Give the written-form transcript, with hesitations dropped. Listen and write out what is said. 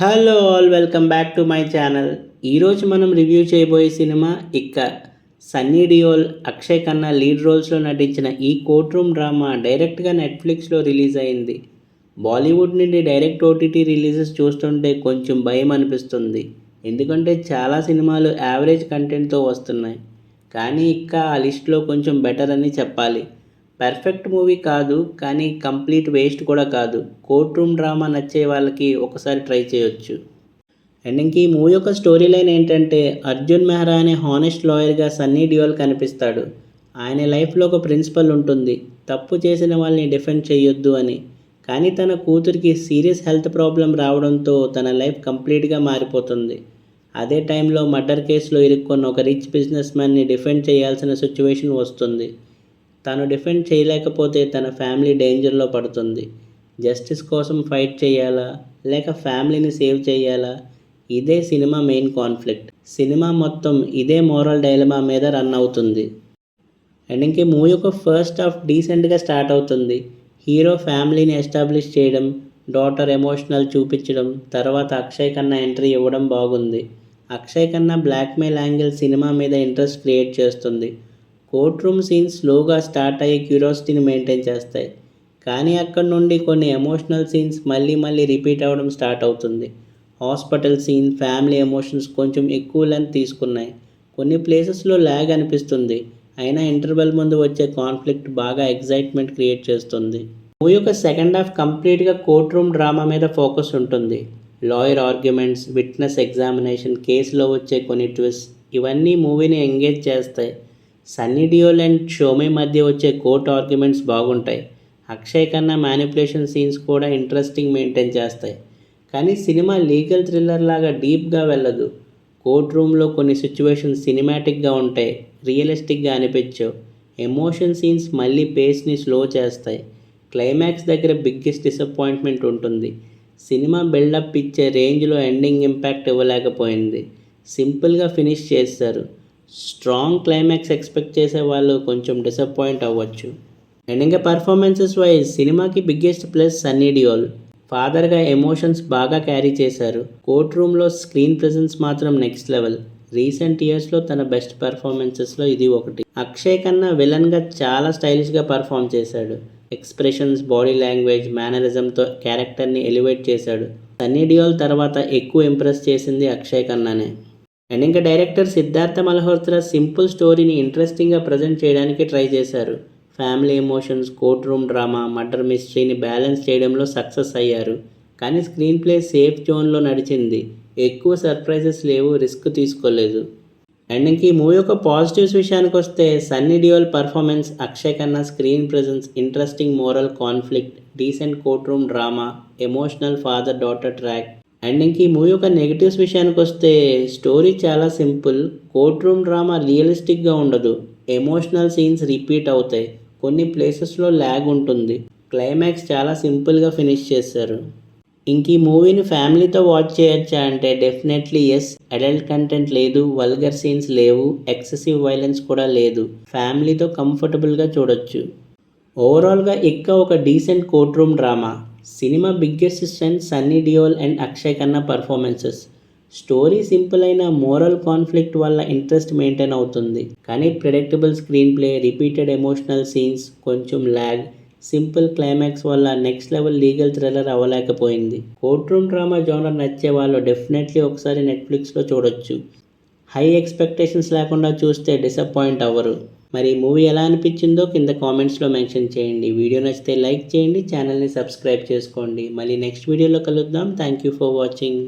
Hello all, welcome back to my channel. ఈరోజు మనం review చేయబోయే సినిమా ఇక్క. సన్నీ డియోల్, అక్షయ్ ఖన్నా లీడ్ రోల్స్లో నటించిన ఈ కోర్ట్ రూమ్ డ్రామా డైరెక్ట్గా నెట్ఫ్లిక్స్లో రిలీజ్ అయింది. బాలీవుడ్ నుండి డైరెక్ట్ ఓటీటీ రిలీజెస్ చూస్తుంటే కొంచెం భయం అనిపిస్తుంది. ఎందుకంటే చాలా సినిమాలు యావరేజ్ కంటెంట్తో వస్తున్నాయి. కానీ ఇక్క ఆ లిస్ట్లో కొంచెం బెటర్ అని చెప్పాలి. పర్ఫెక్ట్ మూవీ కాదు, కానీ కంప్లీట్ వేస్ట్ కూడా కాదు. కోర్ట్ రూమ్ డ్రామా నచ్చే వాళ్ళకి ఒకసారి ట్రై చేయొచ్చు. అండ్ ఇంక ఈ మూవీ యొక్క స్టోరీ లైన్ ఏంటంటే, అర్జున్ మెహ్రా అనే హానెస్ట్ లాయర్గా సన్నీ డియోల్ కనిపిస్తాడు. ఆయన లైఫ్లో ఒక ప్రిన్సిపల్ ఉంటుంది, తప్పు చేసిన వాళ్ళని డిఫెండ్ చేయొద్దు అని. కానీ తన కూతురికి సీరియస్ హెల్త్ ప్రాబ్లం రావడంతో తన లైఫ్ కంప్లీట్గా మారిపోతుంది. అదే టైంలో మర్డర్ కేసులో ఇరుక్కున్న ఒక రిచ్ బిజినెస్ మ్యాన్ని డిఫెండ్ చేయాల్సిన సిచ్యువేషన్ వస్తుంది. తను డిఫెండ్ చేయలేకపోతే తన ఫ్యామిలీ డేంజర్లో పడుతుంది. జస్టిస్ కోసం ఫైట్ చేయాలా, లేక ఫ్యామిలీని సేవ్ చేయాలా? ఇదే సినిమా మెయిన్ కాన్ఫ్లిక్ట్. సినిమా మొత్తం ఇదే మోరల్ డైలమా మీద రన్ అవుతుంది. అండ్ ఇంకే మూవీ యొక్క ఫస్ట్ హాఫ్ డీసెంట్గా స్టార్ట్ అవుతుంది. హీరో ఫ్యామిలీని ఎస్టాబ్లిష్ చేయడం, డాటర్ ఎమోషనల్ చూపించడం, తర్వాత అక్షయ్ ఖన్నా ఎంట్రీ ఇవ్వడం బాగుంది. Akshay Khanna blackmail angle cinema మీద ఇంట్రెస్ట్ క్రియేట్ చేస్తుంది. కోర్ట్ రూమ్ సీన్స్ స్లోగా స్టార్ట్ అయ్యి క్యూరియాసిటీని మెయింటైన్ చేస్తాయి. కానీ అక్కడ నుండి కొన్ని ఎమోషనల్ సీన్స్ మళ్ళీ రిపీట్ అవ్వడం స్టార్ట్ అవుతుంది. హాస్పిటల్ సీన్, ఫ్యామిలీ ఎమోషన్స్ కొంచెం ఎక్కువ లెంత్ తీసుకున్నాయి. కొన్ని ప్లేసెస్లో ల్యాగ్ అనిపిస్తుంది. అయినా ఇంటర్వెల్ ముందు వచ్చే కాన్ఫ్లిక్ట్ బాగా ఎగ్జైట్మెంట్ క్రియేట్ చేస్తుంది. మూవీ యొక్క సెకండ్ హాఫ్ కంప్లీట్గా కోర్ట్ రూమ్ డ్రామా మీద ఫోకస్ ఉంటుంది. లాయర్ ఆర్గ్యుమెంట్స్, విట్నెస్ ఎగ్జామినేషన్, కేసులో వచ్చే కొన్ని ట్విస్ట్, ఇవన్నీ మూవీని ఎంగేజ్ చేస్తాయి. సన్నీ డియోల్ అండ్ షోమి మధ్య వచ్చే కోర్ట్ ఆర్గ్యుమెంట్స్ బాగుంటాయి. అక్షయ్ ఖన్నా మ్యానిపులేషన్ సీన్స్ కూడా ఇంట్రెస్టింగ్ మెయింటైన్ చేస్తాయి. కానీ సినిమా లీగల్ థ్రిల్లర్ లాగా డీప్గా వెళ్ళదు. కోర్ట్ రూమ్లో కొన్ని సిచ్యువేషన్స్ సినిమాటిక్గా ఉంటాయి, రియలిస్టిక్గా అనిపించవు. ఎమోషన్ సీన్స్ మళ్ళీ పేస్ని స్లో చేస్తాయి. క్లైమాక్స్ దగ్గర బిగ్గెస్ట్ డిసప్పాయింట్మెంట్ ఉంటుంది. సినిమా బిల్డప్ ఇచ్చే రేంజ్లో ఎండింగ్ ఇంపాక్ట్ ఇవ్వలేకపోయింది. సింపుల్గా ఫినిష్ చేస్తారు. స్ట్రాంగ్ క్లైమాక్స్ ఎక్స్పెక్ట్ చేసే వాళ్ళు కొంచెం డిసప్పాయింట్ అవ్వచ్చు. అండ్ ఇంకా పర్ఫార్మెన్సెస్ వైజ్ సినిమాకి బిగ్గెస్ట్ ప్లస్ సన్నీ డియోల్. ఫాదర్గా ఎమోషన్స్ బాగా క్యారీ చేశారు. కోర్ట్ రూమ్లో స్క్రీన్ ప్రెజెన్స్ మాత్రం నెక్స్ట్ లెవెల్. రీసెంట్ ఇయర్స్లో తన బెస్ట్ పర్ఫార్మెన్సెస్లో ఇది ఒకటి. అక్షయ్ ఖన్నా విలన్గా చాలా స్టైలిష్గా పర్ఫామ్ చేశాడు. ఎక్స్ప్రెషన్స్, బాడీ లాంగ్వేజ్, మేనరిజంతో క్యారెక్టర్ని ఎలివేట్ చేశాడు. సన్నీ డియోల్ తర్వాత ఎక్కువ ఇంప్రెస్ చేసింది అక్షయ్ ఖన్నానే. అండ్ ఇంకా డైరెక్టర్ సిద్ధార్థ మల్హోత్రా సింపుల్ స్టోరీని ఇంట్రెస్టింగ్గా ప్రజెంట్ చేయడానికి ట్రై చేశారు. Family emotions, courtroom drama, murder మిస్టరీని బ్యాలెన్స్ చేయడంలో సక్సెస్ అయ్యారు. కానీ స్క్రీన్ ప్లే సేఫ్ జోన్లో నడిచింది. ఎక్కువ సర్ప్రైజెస్ లేవు, రిస్క్ తీసుకోలేదు. అండ్ ఇంక ఈ మూవీ యొక్క పాజిటివ్స్ విషయానికి వస్తే, Sunny Deol performance, Akshay Khanna screen presence, interesting moral conflict, decent courtroom drama, emotional father daughter track. And ఇంక ఈ మూవీ యొక్క నెగిటివ్స్ విషయానికి వస్తే, స్టోరీ చాలా సింపుల్, కోర్ట్ రూమ్ డ్రామా రియలిస్టిక్గా ఉండదు, ఎమోషనల్ సీన్స్ రిపీట్ అవుతాయి, కొన్ని ప్లేసెస్లో ల్యాగ్ ఉంటుంది, క్లైమాక్స్ చాలా సింపుల్గా ఫినిష్ చేశారు. ఇంక ఈ మూవీని ఫ్యామిలీతో వాచ్ చేయొచ్చా అంటే డెఫినెట్లీ ఎస్. అడల్ట్ కంటెంట్ లేదు, వల్గర్ సీన్స్ లేవు, ఎక్సెసివ్ వైలెన్స్ కూడా లేదు. ఫ్యామిలీతో కంఫర్టబుల్గా చూడొచ్చు. ఓవరాల్గా ఇక్క ఒక డీసెంట్ కోర్ట్ రూమ్ డ్రామా. సినిమా biggest strength Sunny Deol and Akshay Khanna performances. Story simple అయిన మోరల్ కాన్ఫ్లిక్ట్ వల్ల ఇంట్రెస్ట్ మెయింటైన్ అవుతుంది. కానీ predictable screenplay, repeated emotional scenes, కొంచెం ల్యాగ్, సింపుల్ క్లైమాక్స్ వల్ల నెక్స్ట్ లెవెల్ లీగల్ థ్రిల్లర్ అవ్వలేకపోయింది. కోర్ట్ రూమ్ డ్రామా జోనర్ నచ్చే వాళ్ళు డెఫినెట్లీ ఒకసారి నెట్ఫ్లిక్స్లో చూడొచ్చు. హై ఎక్స్పెక్టేషన్స్ లేకుండా చూస్తే డిసప్పాయింట్ అవ్వరు. మరి ఈ మూవీ ఎలా అనిపించిందో కింద కామెంట్స్లో మెన్షన్ చేయండి. వీడియో నచ్చితే లైక్ చేయండి, ఛానల్ని సబ్స్క్రైబ్ చేసుకోండి. మళ్ళీ నెక్స్ట్ వీడియోలో కలుద్దాం. Thank you for watching.